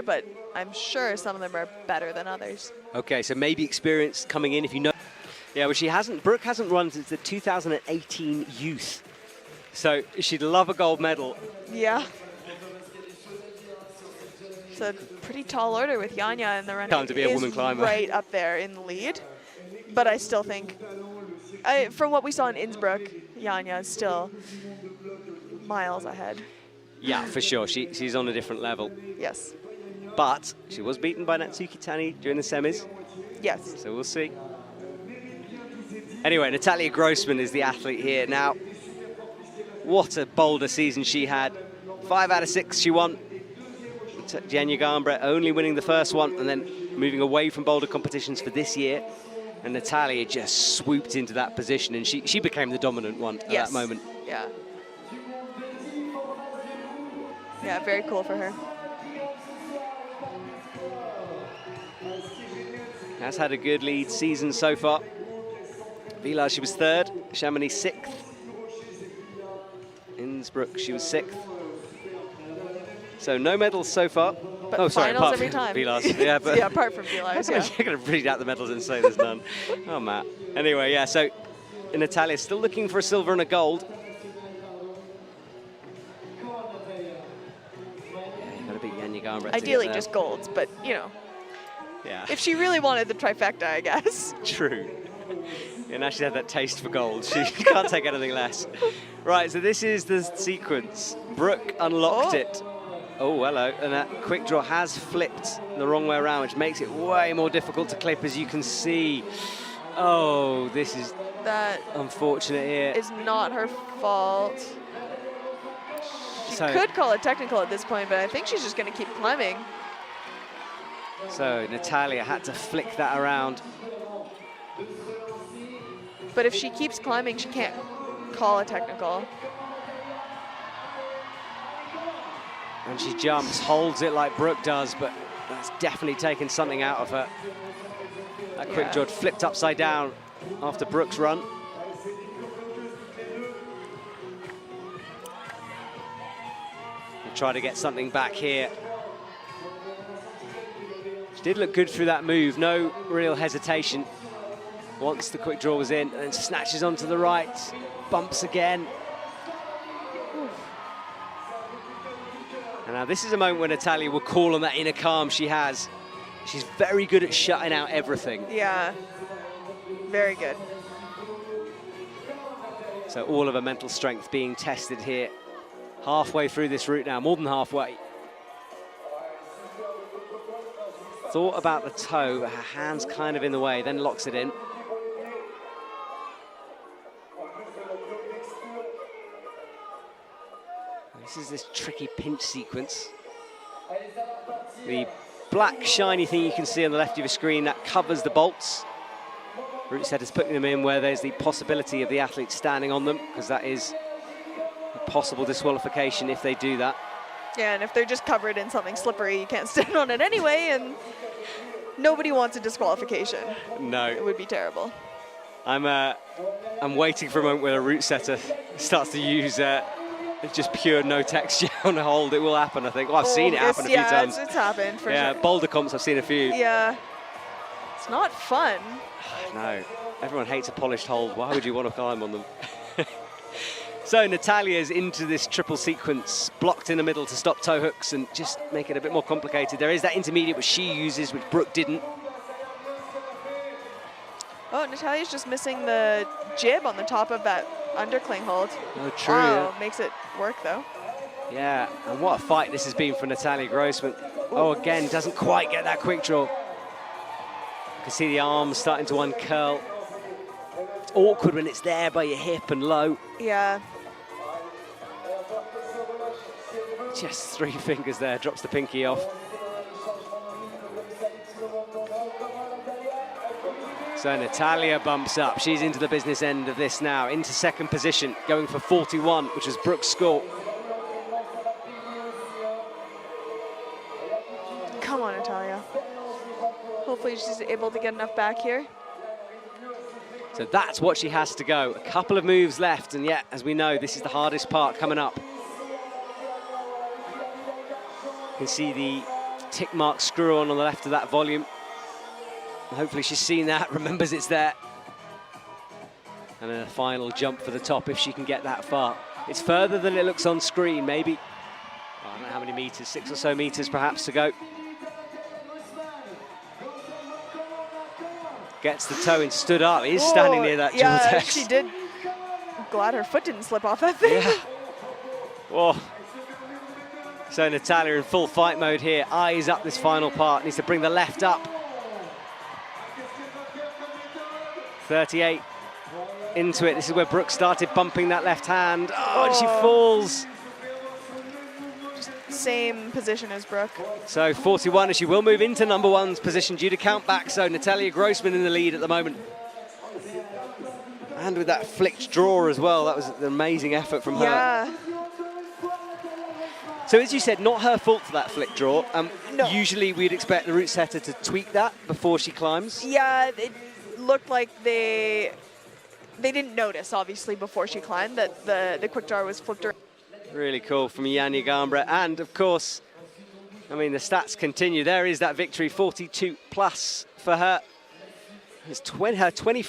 but I'm sure some of them are better than others. Okay, so maybe experience coming in if you know. Yeah, well, Brooke hasn't run since the 2018 youth. So she'd love a gold medal. Yeah. It's a pretty tall order with Janja in the running. Time to be a woman climber. Right up there in the lead. But I still think, from what we saw in Innsbruck, Janja is still miles ahead. Yeah, for sure. She's on a different level. Yes. But she was beaten by Natsuki Tani during the semis. Yes. So we'll see. Anyway, Natalia Grossman is the athlete here. Now, what a boulder season she had. 5 out of 6 she won. Janja Garnbret only winning the first one and then moving away from boulder competitions for this year. And Natalia just swooped into that position and she became the dominant one at that moment. Yeah. Yeah, very cool for her. Has had a good lead season so far. Villars, she was 3rd. Chamonix 6th. Innsbruck, she was 6th. So no medals so far. But oh, sorry, finals apart every from time. Villars. Yeah, but yeah, apart from Villars, yeah. You're going to read out the medals and say there's none. Oh, Matt. Anyway, yeah, so Natalia still looking for a silver and a gold. Ideally just golds, but you know. Yeah. If she really wanted the trifecta, I guess. True. Yeah, now she's had that taste for gold. She can't take anything less. Right, so this is the sequence. Brooke unlocked it. Oh, hello. And that quick draw has flipped the wrong way around, which makes it way more difficult to clip, as you can see. Oh, this is unfortunate here. Is not her fault. She could call it technical at this point, but I think she's just going to keep climbing. So Natalia had to flick that around. But if she keeps climbing, she can't call a technical. And she jumps, holds it like Brooke does, but that's definitely taken something out of her. That quick draw flipped upside down after Brooke's run. Try to get something back here. She did look good through that move, no real hesitation. Once the quick draw was in, and then snatches onto the right, bumps again. And now this is a moment where Natalia will call on that inner calm she has. She's very good at shutting out everything. Yeah, very good. So all of her mental strength being tested here. Halfway through this route now, more than halfway. Thought about the toe, but her hand's kind of in the way, then locks it in. This is this tricky pinch sequence. The black shiny thing you can see on the left of your screen, that covers the bolts. Route setter's putting them in where there's the possibility of the athlete standing on them, because that is a possible disqualification if they do that. Yeah, and if they're just covered in something slippery, you can't stand on it anyway, and nobody wants a disqualification. No. It would be terrible. I'm waiting for a moment where a route setter starts to use just pure no texture on a hold. It will happen, I think. Well, I've seen it happen a few times. It's happened for sure. Boulder comps, I've seen a few. Yeah. It's not fun. No. Everyone hates a polished hold. Why would you want to climb on them? So Natalia's into this triple sequence, blocked in the middle to stop toe hooks and just make it a bit more complicated. There is that intermediate which she uses, which Brooke didn't. Oh, Natalia's just missing the jib on the top of that undercling hold. Oh, true. Oh, makes it work, though. Yeah, and what a fight this has been for Natalia Grossman. Ooh. Oh, again, doesn't quite get that quick draw. You can see the arms starting to uncurl. It's awkward when it's there by your hip and low. Yeah. Just 3 fingers there, drops the pinky off. So Natalia bumps up. She's into the business end of this now, into second position, going for 41, which was Brooke's score. Come on, Natalia. Hopefully she's able to get enough back here. So that's what she has to go. A couple of moves left, and yet, as we know, this is the hardest part coming up. You can see the tick mark screw on the left of that volume. And hopefully she's seen that, remembers it's there. And then a final jump for the top if she can get that far. It's further than it looks on screen, maybe. Oh, I don't know how many meters, 6 or so meters perhaps to go. Gets the toe and stood up. Is standing near that yeah, Jewel-Tex. she did. Glad her foot didn't slip off that thing. Yeah. Whoa. So Natalia in full fight mode here. Eyes up this final part. Needs to bring the left up. 38 into it. This is where Brooke started bumping that left hand. Oh, and she falls. Same position as Brooke. So 41, and she will move into number one's position due to count back. So Natalia Grossman in the lead at the moment. And with that flicked draw as well, that was an amazing effort from her. Yeah. So as you said, not her fault for that flick draw. No. Usually we'd expect the route setter to tweak that before she climbs. Yeah, it looked like they didn't notice, obviously, before she climbed that the quick draw was flipped around. Really cool from Janja Garnbret. And of course, I mean, the stats continue. There is that victory, 42 plus for her. It's her 20